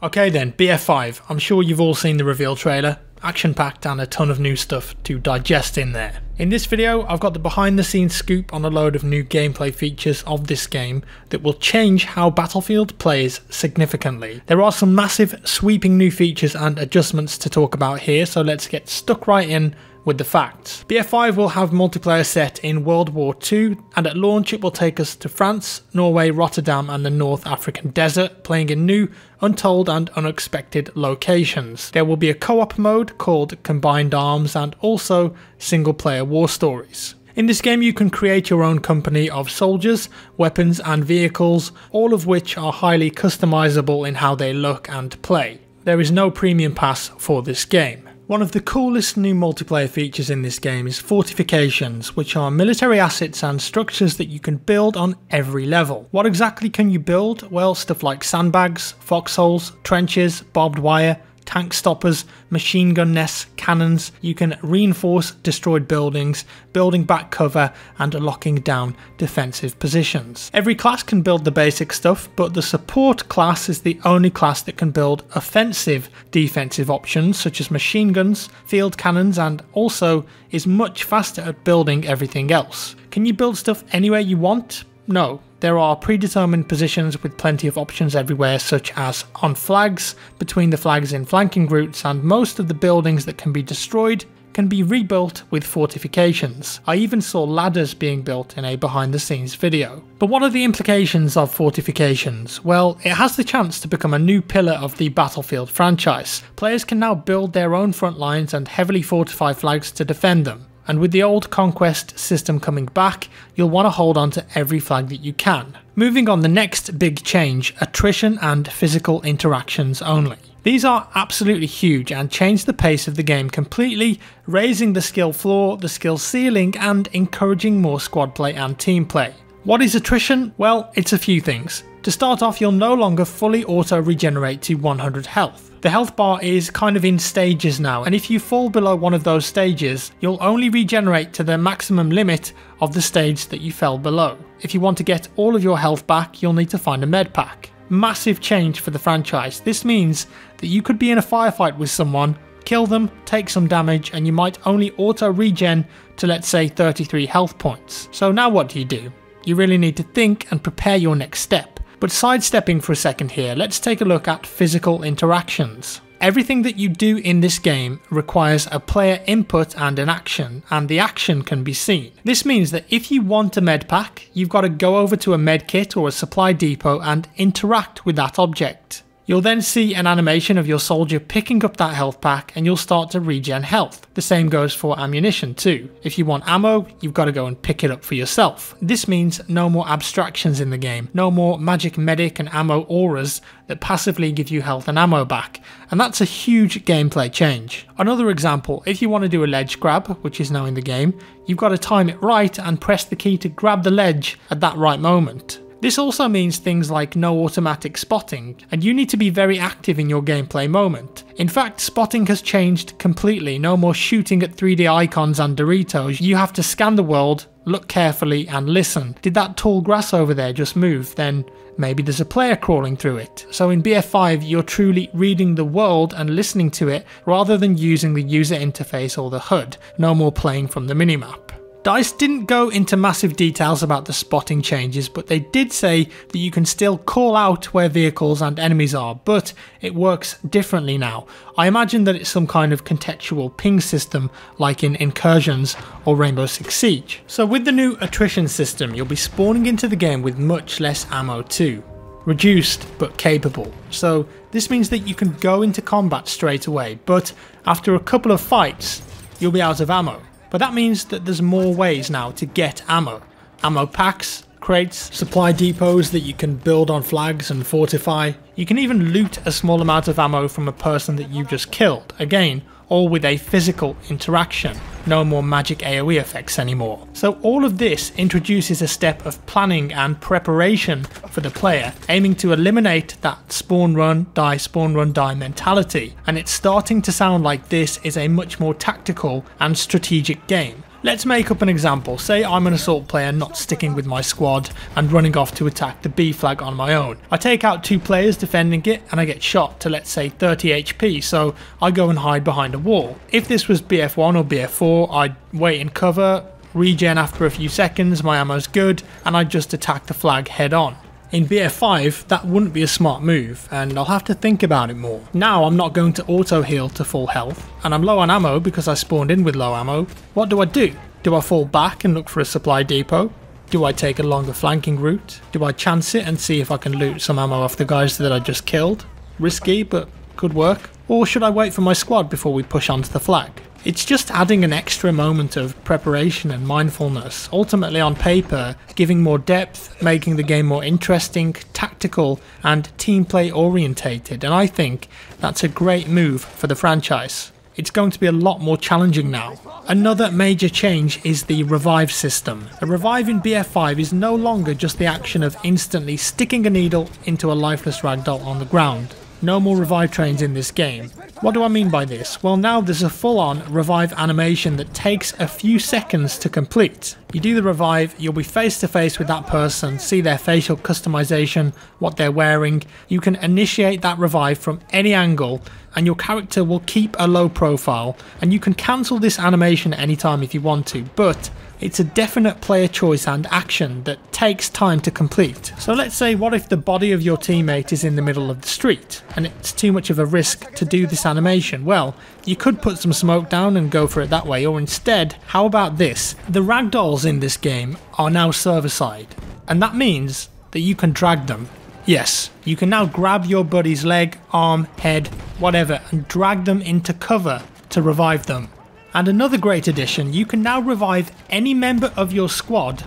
Okay then, BF5, I'm sure you've all seen the reveal trailer. Action-packed and a ton of new stuff to digest in there. In this video, I've got the behind the scenes scoop on a load of new gameplay features of this game that will change how Battlefield plays significantly. There are some massive sweeping new features and adjustments to talk about here, so let's get stuck right in with the facts. BF5 will have multiplayer set in World War II, and at launch it will take us to France, Norway, Rotterdam and the North African desert, playing in new, untold and unexpected locations. There will be a co-op mode called Combined Arms and also single player war stories. In this game you can create your own company of soldiers, weapons and vehicles, all of which are highly customizable in how they look and play. There is no premium pass for this game. One of the coolest new multiplayer features in this game is Fortifications, which are military assets and structures that you can build on every level. What exactly can you build? Well, stuff like sandbags, foxholes, trenches, barbed wire, tank stoppers, machine gun nests, cannons. You can reinforce destroyed buildings, building back cover and locking down defensive positions. Every class can build the basic stuff, but the support class is the only class that can build offensive defensive options such as machine guns, field cannons, and also is much faster at building everything else. Can you build stuff anywhere you want? No. There are predetermined positions with plenty of options everywhere, such as on flags, between the flags in flanking routes, and most of the buildings that can be destroyed can be rebuilt with fortifications. I even saw ladders being built in a behind the scenes video. But what are the implications of fortifications? Well, it has the chance to become a new pillar of the Battlefield franchise. Players can now build their own front lines and heavily fortify flags to defend them. And with the old conquest system coming back, you'll want to hold on to every flag that you can. Moving on, the next big change, attrition and physical interactions only. These are absolutely huge and change the pace of the game completely, raising the skill floor, the skill ceiling and encouraging more squad play and team play. What is attrition? Well, it's a few things. To start off, you'll no longer fully auto regenerate to 100 health. The health bar is kind of in stages now, and if you fall below one of those stages, you'll only regenerate to the maximum limit of the stage that you fell below. If you want to get all of your health back, you'll need to find a med pack. Massive change for the franchise. This means that you could be in a firefight with someone, kill them, take some damage, and you might only auto regen to, let's say, 33 health points. So now what do? You really need to think and prepare your next step. But sidestepping for a second here, let's take a look at physical interactions. Everything that you do in this game requires a player input and an action, and the action can be seen. This means that if you want a med pack, you've got to go over to a med kit or a supply depot and interact with that object. You'll then see an animation of your soldier picking up that health pack and you'll start to regen health. The same goes for ammunition too. If you want ammo, you've got to go and pick it up for yourself. This means no more abstractions in the game, no more magic medic and ammo auras that passively give you health and ammo back, and that's a huge gameplay change. Another example, if you want to do a ledge grab, which is now in the game, you've got to time it right and press the key to grab the ledge at that right moment. This also means things like no automatic spotting, and you need to be very active in your gameplay moment. In fact, spotting has changed completely, no more shooting at 3D icons and Doritos. You have to scan the world, look carefully and listen. Did that tall grass over there just move? Then maybe there's a player crawling through it. So in BF5 you're truly reading the world and listening to it rather than using the user interface or the HUD. No more playing from the minimap. DICE didn't go into massive details about the spotting changes, but they did say that you can still call out where vehicles and enemies are, but it works differently now. I imagine that it's some kind of contextual ping system like in Incursions or Rainbow Six Siege. So with the new attrition system, you'll be spawning into the game with much less ammo too. Reduced but capable. So this means that you can go into combat straight away, but after a couple of fights, you'll be out of ammo. But that means that there's more ways now to get ammo. Ammo packs, crates, supply depots that you can build on flags and fortify. You can even loot a small amount of ammo from a person that you just killed. Again, all with a physical interaction. No more magic AoE effects anymore. So all of this introduces a step of planning and preparation for the player, aiming to eliminate that spawn run die mentality. And it's starting to sound like this is a much more tactical and strategic game. Let's make up an example. Say I'm an assault player not sticking with my squad and running off to attack the B flag on my own. I take out 2 players defending it and I get shot to, let's say, 30 HP, so I go and hide behind a wall. If this was BF1 or BF4, I'd wait in cover, regen after a few seconds, my ammo's good, and I'd just attack the flag head on. In BF5, that wouldn't be a smart move, and I'll have to think about it more. Now I'm not going to auto heal to full health, and I'm low on ammo because I spawned in with low ammo. What do? Do I fall back and look for a supply depot? Do I take a longer flanking route? Do I chance it and see if I can loot some ammo off the guys that I just killed? Risky, but could work. Or should I wait for my squad before we push onto the flag? It's just adding an extra moment of preparation and mindfulness, ultimately on paper, giving more depth, making the game more interesting, tactical and team play orientated, and I think that's a great move for the franchise. It's going to be a lot more challenging now. Another major change is the revive system. A revive in BF5 is no longer just the action of instantly sticking a needle into a lifeless ragdoll on the ground. No more revive trains in this game. What do I mean by this? Well, now there's a full-on revive animation that takes a few seconds to complete. You do the revive, you'll be face to face with that person, see their facial customization, what they're wearing. You can initiate that revive from any angle and your character will keep a low profile, and you can cancel this animation anytime if you want to, but it's a definite player choice and action that takes time to complete. So let's say, what if the body of your teammate is in the middle of the street and it's too much of a risk to do this animation? Well, you could put some smoke down and go for it that way, or instead, how about this? The ragdolls in this game are now server side, and that means that you can drag them. Yes, you can now grab your buddy's leg, arm, head, whatever, and drag them into cover to revive them. And another great addition, you can now revive any member of your squad,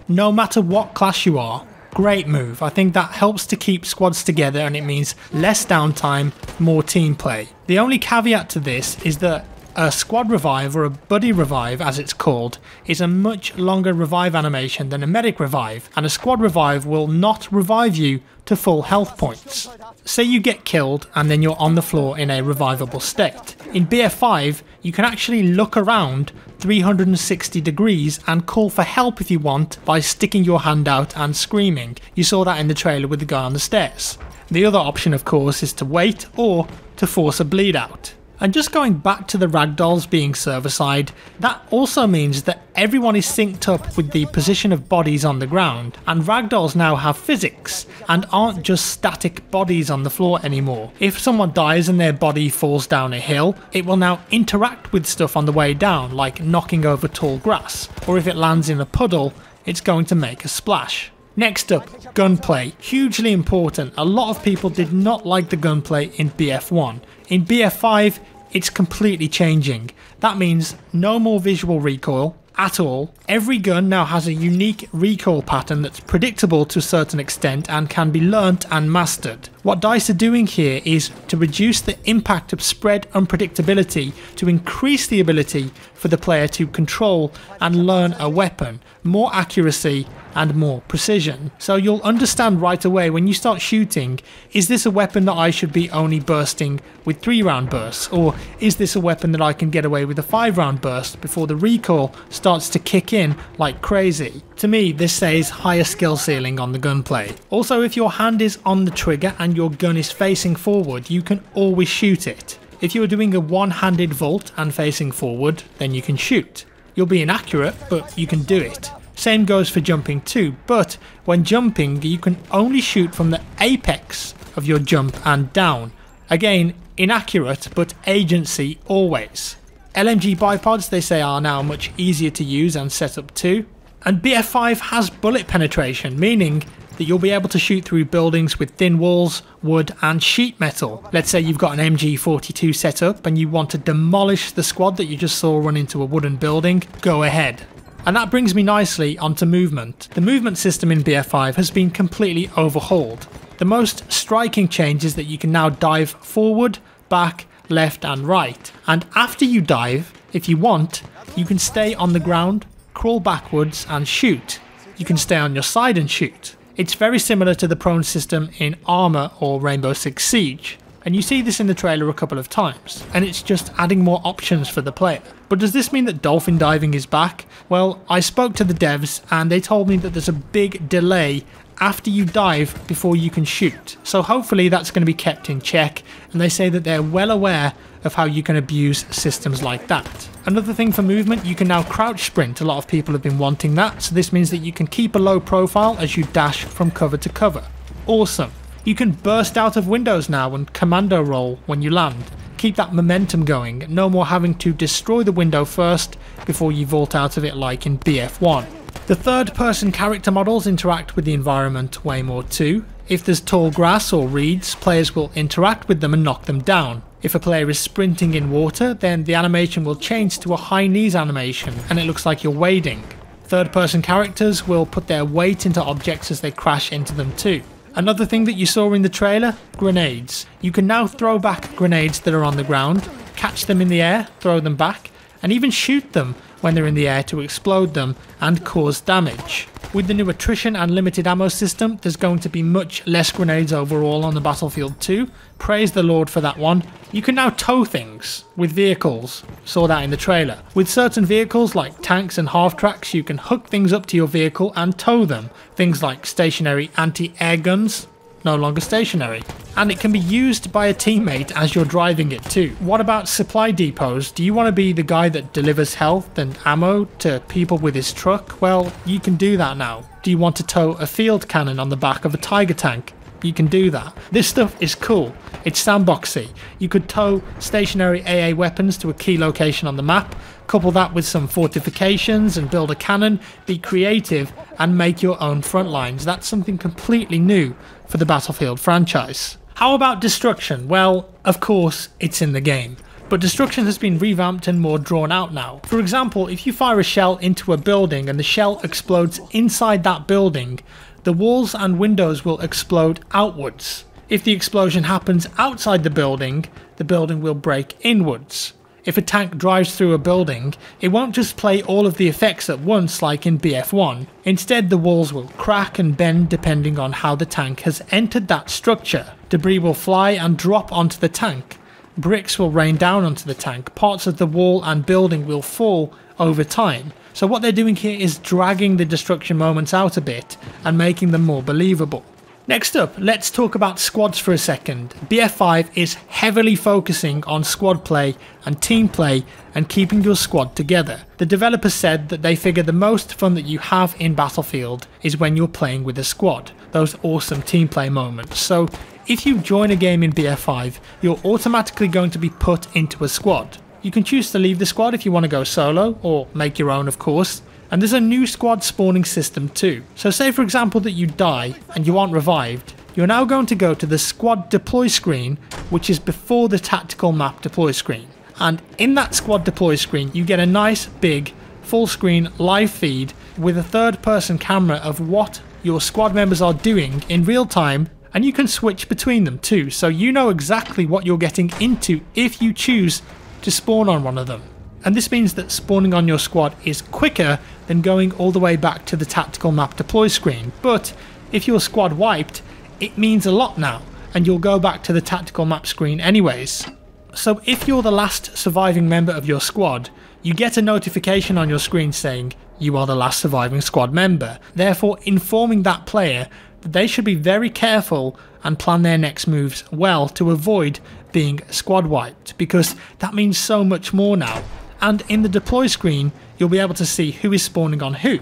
no matter what class you are. Great move. I think that helps to keep squads together, and it means less downtime, more team play. The only caveat to this is that a squad revive, or a buddy revive as it's called, is a much longer revive animation than a medic revive, and a squad revive will not revive you to full health points. Say you get killed and then you're on the floor in a revivable state. In BF5, you can actually look around 360 degrees and call for help if you want by sticking your hand out and screaming. You saw that in the trailer with the guy on the stairs. The other option, of course, is to wait or to force a bleed out. And just going back to the ragdolls being server side, that also means that everyone is synced up with the position of bodies on the ground, and ragdolls now have physics and aren't just static bodies on the floor anymore. If someone dies and their body falls down a hill, it will now interact with stuff on the way down, like knocking over tall grass, or if it lands in a puddle, it's going to make a splash. Next up, gunplay. Hugely important. A lot of people did not like the gunplay in BF1. In BF5, it's completely changing. That means no more visual recoil at all. Every gun now has a unique recoil pattern that's predictable to a certain extent and can be learnt and mastered. What DICE are doing here is to reduce the impact of spread unpredictability to increase the ability for the player to control and learn a weapon, more accuracy and more precision. So you'll understand right away when you start shooting, is this a weapon that I should be only bursting with 3-round bursts, or is this a weapon that I can get away with a 5-round burst before the recoil starts to kick in like crazy? To me, this says higher skill ceiling on the gunplay. Also, if your hand is on the trigger and your gun is facing forward, you can always shoot it. If you are doing a one-handed vault and facing forward, then you can shoot. You'll be inaccurate, but you can do it. Same goes for jumping too, but when jumping you can only shoot from the apex of your jump and down. Again, inaccurate, but agency always. Lmg Bipods, they say, are now much easier to use and set up too. And BF5 has bullet penetration, meaning that you'll be able to shoot through buildings with thin walls, wood and sheet metal. Let's say you've got an MG42 set up and you want to demolish the squad that you just saw run into a wooden building, go ahead. And that brings me nicely onto movement. The movement system in BF5 has been completely overhauled. The most striking change is that you can now dive forward, back, left and right. And after you dive, if you want, you can stay on the ground, crawl backwards and shoot. You can stay on your side and shoot. It's very similar to the prone system in Armour or Rainbow Six Siege. And you see this in the trailer a couple of times, and it's just adding more options for the player. But does this mean that dolphin diving is back? Well, I spoke to the devs and they told me that there's a big delay after you dive before you can shoot. So hopefully that's going to be kept in check, and they say that they're well aware of how you can abuse systems like that. Another thing for movement, you can now crouch sprint. A lot of people have been wanting that, so this means that you can keep a low profile as you dash from cover to cover. Awesome. You can burst out of windows now and commando roll when you land. Keep that momentum going, no more having to destroy the window first before you vault out of it like in BF1. The third person character models interact with the environment way more too. If there's tall grass or reeds, players will interact with them and knock them down. If a player is sprinting in water, then the animation will change to a high knees animation and it looks like you're wading. Third person characters will put their weight into objects as they crash into them too. Another thing that you saw in the trailer, grenades. You can now throw back grenades that are on the ground, catch them in the air, throw them back, and even shoot them when they're in the air to explode them and cause damage. With the new attrition and limited ammo system, there's going to be much less grenades overall on the Battlefield 2. Praise the Lord for that one. You can now tow things with vehicles. Saw that in the trailer. With certain vehicles like tanks and half-tracks, you can hook things up to your vehicle and tow them. Things like stationary anti-air guns, no longer stationary. And it can be used by a teammate as you're driving it too. What about supply depots? Do you want to be the guy that delivers health and ammo to people with his truck? Well, you can do that now. Do you want to tow a field cannon on the back of a Tiger tank? You can do that. This stuff is cool. It's sandboxy. You could tow stationary AA weapons to a key location on the map, couple that with some fortifications and build a cannon, be creative and make your own front lines. That's something completely new for the Battlefield franchise. How about destruction? Well, of course, it's in the game. But destruction has been revamped and more drawn out now. For example, if you fire a shell into a building and the shell explodes inside that building, the walls and windows will explode outwards. If the explosion happens outside the building will break inwards. If a tank drives through a building, it won't just play all of the effects at once like in BF1. Instead, the walls will crack and bend depending on how the tank has entered that structure. Debris will fly and drop onto the tank. Bricks will rain down onto the tank. Parts of the wall and building will fall over time. So what they're doing here is dragging the destruction moments out a bit and making them more believable. Next up, let's talk about squads for a second. BF5 is heavily focusing on squad play and team play and keeping your squad together. The developers said that they figure the most fun that you have in Battlefield is when you're playing with a squad, those awesome team play moments. So if you join a game in BF5, you're automatically going to be put into a squad. You can choose to leave the squad if you want to go solo, or make your own of course. And there's a new squad spawning system too. So say for example that you die and you aren't revived, you're now going to go to the squad deploy screen, which is before the tactical map deploy screen. And in that squad deploy screen you get a nice big full screen live feed with a third person camera of what your squad members are doing in real time, and you can switch between them too, so you know exactly what you're getting into if you choose to spawn on one of them. And this means that spawning on your squad is quicker than going all the way back to the tactical map deploy screen. But if your squad wiped, it means a lot now, and you'll go back to the tactical map screen anyways. So if you're the last surviving member of your squad, you get a notification on your screen saying you are the last surviving squad member, therefore informing that player that they should be very careful and plan their next moves well to avoid being squad wiped, because that means so much more now. And in the deploy screen, you'll be able to see who is spawning on who.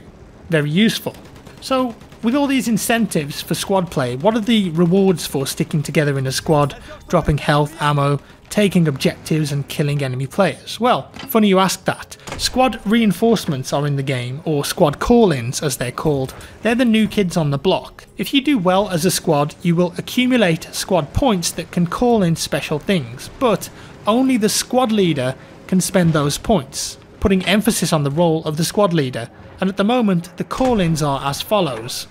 Very useful. So, with all these incentives for squad play, what are the rewards for sticking together in a squad, dropping health, ammo, taking objectives and killing enemy players? Well, funny you ask that. Squad reinforcements are in the game, or squad call-ins as they're called. They're the new kids on the block. If you do well as a squad, you will accumulate squad points that can call in special things, but only the squad leader can spend those points, putting emphasis on the role of the squad leader. And at the moment, the call-ins are as follows: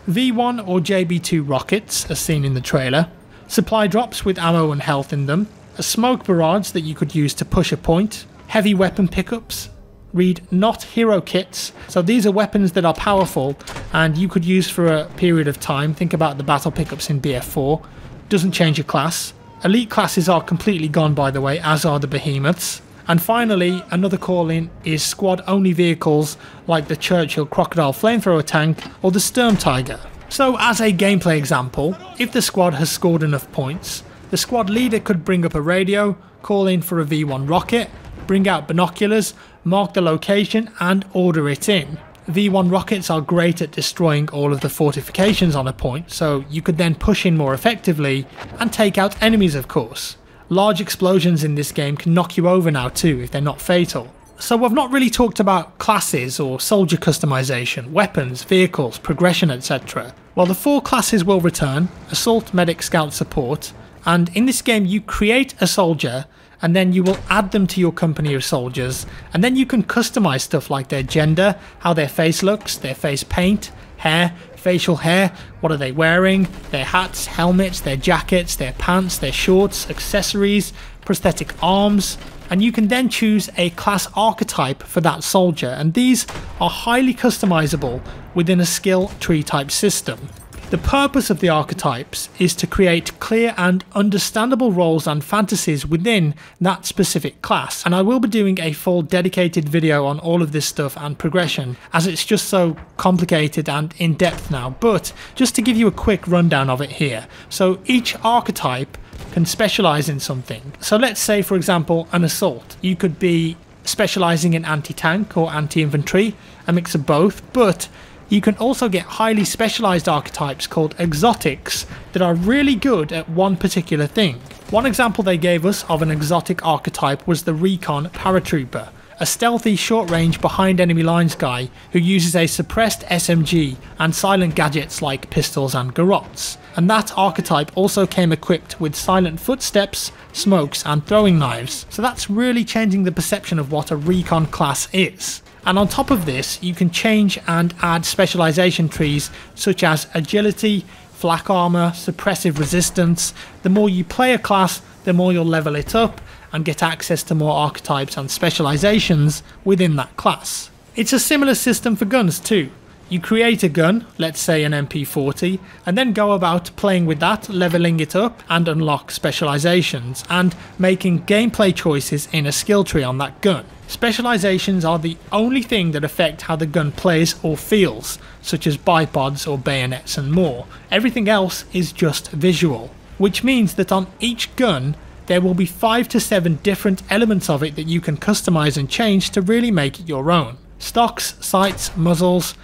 V1 or JB2 rockets, as seen in the trailer, supply drops with ammo and health in them, a smoke barrage that you could use to push a point, heavy weapon pickups, read not hero kits, so these are weapons that are powerful and you could use for a period of time. Think about the battle pickups in BF4, doesn't change your class, Elite classes are completely gone, by the way, as are the behemoths. And finally, another call-in is squad-only vehicles like the Churchill Crocodile Flamethrower Tank or the Sturm Tiger. So as a gameplay example, if the squad has scored enough points, the squad leader could bring up a radio, call in for a V1 rocket, bring out binoculars, mark the location and order it in. V1 rockets are great at destroying all of the fortifications on a point, so you could then push in more effectively and take out enemies, of course. Large explosions in this game can knock you over now too if they're not fatal. So I've not really talked about classes or soldier customization, weapons, vehicles, progression, etc. Well, the 4 classes will return: Assault, Medic, Scout, Support, and in this game you create a soldier and then you will add them to your company of soldiers, and then you can customize stuff like their gender, how their face looks, their face paint, hair, facial hair, what are they wearing, their hats, helmets, their jackets, their pants, their shorts, accessories, prosthetic arms, and you can then choose a class archetype for that soldier, and these are highly customizable within a skill tree type system. The purpose of the archetypes is to create clear and understandable roles and fantasies within that specific class, and I will be doing a full dedicated video on all of this stuff and progression, as it's just so complicated and in depth now, but just to give you a quick rundown of it here. So each archetype can specialize in something. So let's say, for example, an assault. You could be specializing in anti-tank or anti-infantry, a mix of both, but you can also get highly specialized archetypes called exotics that are really good at one particular thing. One example they gave us of an exotic archetype was the Recon Paratrooper, a stealthy short-range behind enemy lines guy who uses a suppressed SMG and silent gadgets like pistols and garrotes. And that archetype also came equipped with silent footsteps, smokes and throwing knives, so that's really changing the perception of what a recon class is. And on top of this, you can change and add specialization trees such as agility, flak armor, suppressive resistance. The more you play a class, the more you'll level it up and get access to more archetypes and specializations within that class. It's a similar system for guns too. You create a gun, let's say an MP40, and then go about playing with that, leveling it up and unlock specializations and making gameplay choices in a skill tree on that gun. Specializations are the only thing that affect how the gun plays or feels, such as bipods or bayonets and more. Everything else is just visual, which means that on each gun there will be 5 to 7 different elements of it that you can customize and change to really make it your own. Stocks, sights, muzzles,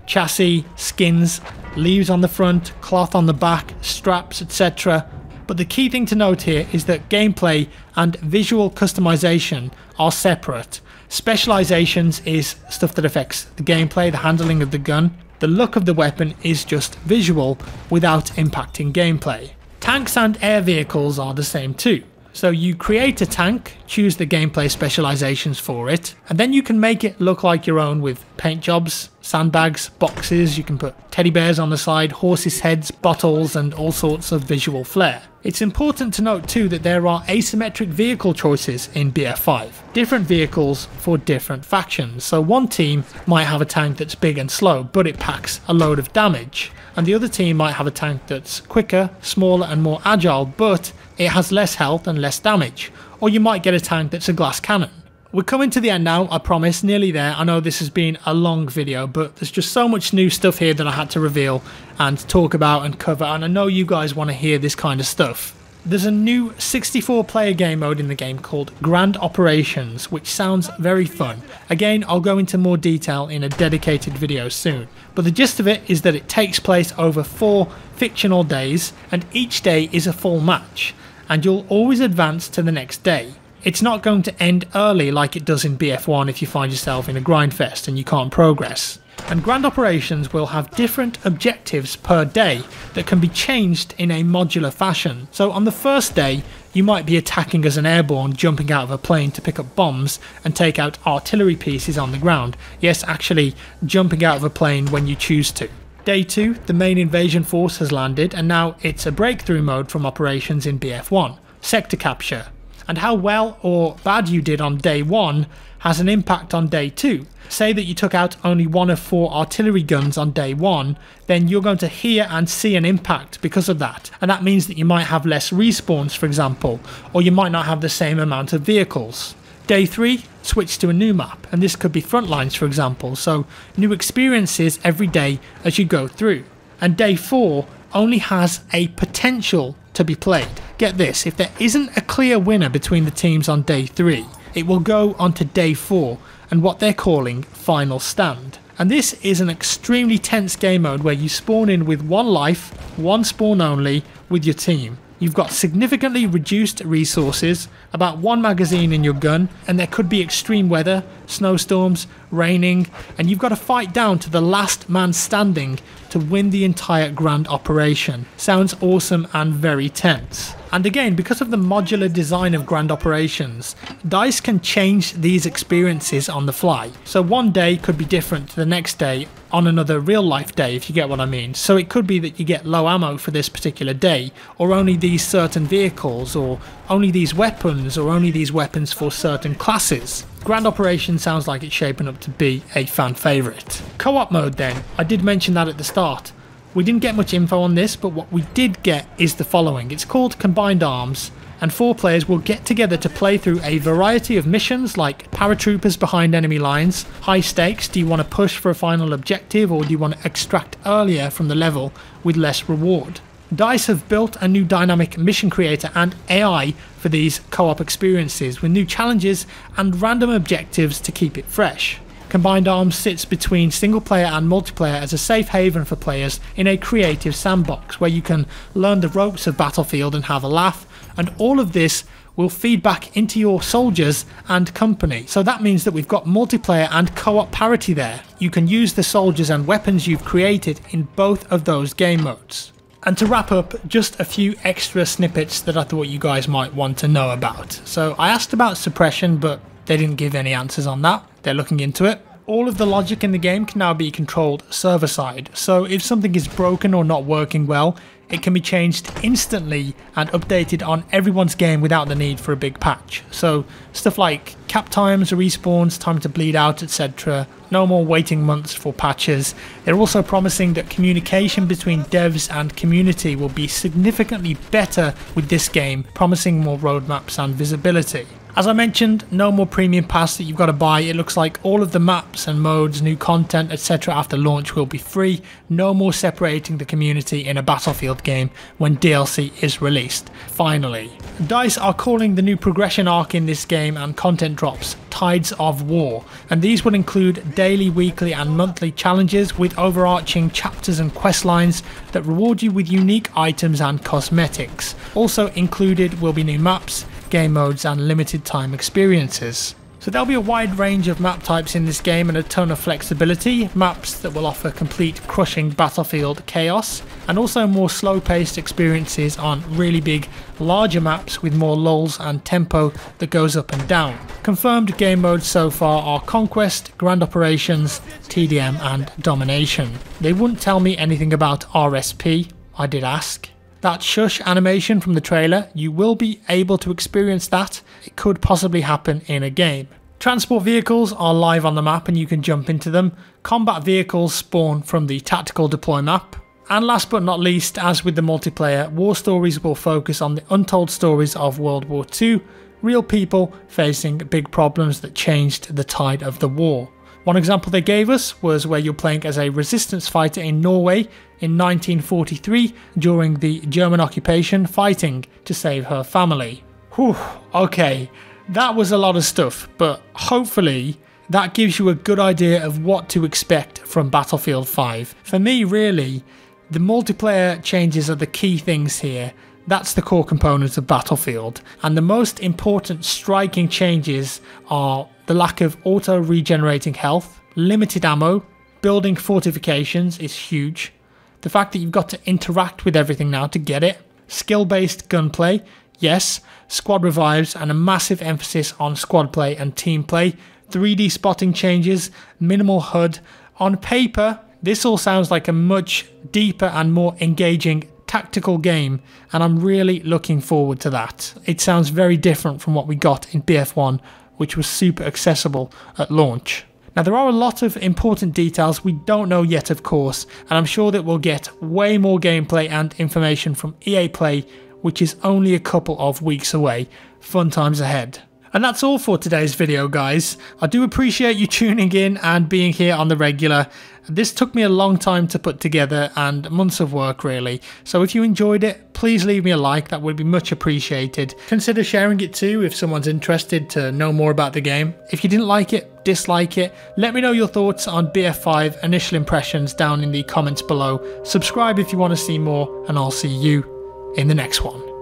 chassis, skins, leaves on the front, cloth on the back, straps, etc. But the key thing to note here is that gameplay and visual customization are separate. Specializations is stuff that affects the gameplay, the handling of the gun. The look of the weapon is just visual without impacting gameplay. Tanks and air vehicles are the same too. So you create a tank, choose the gameplay specializations for it, and then you can make it look like your own with paint jobs, sandbags, boxes. You can put teddy bears on the side, horses' heads, bottles, and all sorts of visual flair. It's important to note too that there are asymmetric vehicle choices in BF5. Different vehicles for different factions. So one team might have a tank that's big and slow, but it packs a load of damage. And the other team might have a tank that's quicker, smaller and more agile, but it has less health and less damage. Or you might get a tank that's a glass cannon. We're coming to the end now, I promise, nearly there. I know this has been a long video, but there's just so much new stuff here that I had to reveal and talk about and cover, and I know you guys want to hear this kind of stuff. There's a new 64-player game mode in the game called Grand Operations, which sounds very fun. Again, I'll go into more detail in a dedicated video soon. But the gist of it is that it takes place over 4 fictional days, and each day is a full match, and you'll always advance to the next day. It's not going to end early like it does in BF1 if you find yourself in a grindfest and you can't progress. And Grand Operations will have different objectives per day that can be changed in a modular fashion. So on the first day, you might be attacking as an airborne, jumping out of a plane to pick up bombs and take out artillery pieces on the ground. Yes, actually jumping out of a plane when you choose to. Day 2, the main invasion force has landed, and now it's a breakthrough mode from operations in BF1. Sector capture. and how well or bad you did on day 1 has an impact on day 2. Say that you took out only 1 of 4 artillery guns on day 1, then you're going to hear and see an impact because of that, and that means that you might have less respawns, for example, or you might not have the same amount of vehicles. Day 3, switch to a new map, and this could be Frontlines, for example, so new experiences every day as you go through. And day 4 only has a potential to be played. Get this, if there isn't a clear winner between the teams on day 3, it will go on to day 4 and what they're calling Final Stand. And this is an extremely tense game mode where you spawn in with 1 life, 1 spawn only with your team. You've got significantly reduced resources, about 1 magazine in your gun, and there could be extreme weather, snowstorms, raining, and you've got to fight down to the last man standing to win the entire grand operation. Sounds awesome and very tense. And again, because of the modular design of grand operations, DICE can change these experiences on the fly. So one day could be different to the next day on another real life day, if you get what I mean. So it could be that you get low ammo for this particular day, or only these certain vehicles, or only these weapons, or only these weapons for certain classes. Grand Operation sounds like it's shaping up to be a fan favourite. Co-op mode then, I did mention that at the start. We didn't get much info on this, but what we did get is the following. It's called Combined Arms, and 4 players will get together to play through a variety of missions like paratroopers behind enemy lines, high stakes, do you want to push for a final objective or do you want to extract earlier from the level with less reward. DICE have built a new dynamic mission creator and AI for these co-op experiences with new challenges and random objectives to keep it fresh. Combined Arms sits between single player and multiplayer as a safe haven for players in a creative sandbox where you can learn the ropes of Battlefield and have a laugh, and all of this will feed back into your soldiers and company. So that means that we've got multiplayer and co-op parity there. You can use the soldiers and weapons you've created in both of those game modes. And to wrap up, just a few extra snippets that I thought you guys might want to know about. So I asked about suppression, but they didn't give any answers on that. They're looking into it. All of the logic in the game can now be controlled server side, so if something is broken or not working well, it can be changed instantly and updated on everyone's game without the need for a big patch. So stuff like cap times, respawns, time to bleed out, etc. No more waiting months for patches. They're also promising that communication between devs and community will be significantly better with this game, promising more roadmaps and visibility. As I mentioned, no more premium pass that you've got to buy. It looks like all of the maps and modes, new content, etc. after launch will be free. No more separating the community in a Battlefield game when DLC is released. Finally, DICE are calling the new progression arc in this game and content drops Tides of War, and these will include daily, weekly and monthly challenges with overarching chapters and quest lines that reward you with unique items and cosmetics. Also included will be new maps, game modes and limited time experiences. So there'll be a wide range of map types in this game and a ton of flexibility, maps that will offer complete crushing Battlefield chaos, and also more slow paced experiences on really big, larger maps with more lulls and tempo that goes up and down. Confirmed game modes so far are Conquest, Grand Operations, TDM and Domination. They wouldn't tell me anything about RSP, I did ask. That shush animation from the trailer, you will be able to experience that. It could possibly happen in a game. Transport vehicles are live on the map and you can jump into them. Combat vehicles spawn from the tactical deploy map. And last but not least, as with the multiplayer, war stories will focus on the untold stories of World War II, real people facing big problems that changed the tide of the war. One example they gave us was where you're playing as a resistance fighter in Norway in 1943 during the German occupation, fighting to save her family. Whew, okay, that was a lot of stuff, but hopefully that gives you a good idea of what to expect from Battlefield 5. For me, really, the multiplayer changes are the key things here. That's the core components of Battlefield, and the most important striking changes are the lack of auto-regenerating health, limited ammo, building fortifications is huge, the fact that you've got to interact with everything now to get it, skill-based gunplay, yes, squad revives and a massive emphasis on squad play and team play, 3D spotting changes, minimal HUD. On paper, this all sounds like a much deeper and more engaging tactical game, and I'm really looking forward to that. It sounds very different from what we got in BF1, which was super accessible at launch. Now there are a lot of important details we don't know yet, of course, and I'm sure that we'll get way more gameplay and information from EA Play, which is only a couple of weeks away. Fun times ahead. And that's all for today's video, guys. I do appreciate you tuning in and being here on the regular. This took me a long time to put together and months of work really. So if you enjoyed it, please leave me a like, that would be much appreciated. Consider sharing it too if someone's interested to know more about the game. If you didn't like it, dislike it, let me know your thoughts on BF5 initial impressions down in the comments below. Subscribe if you want to see more, and I'll see you in the next one.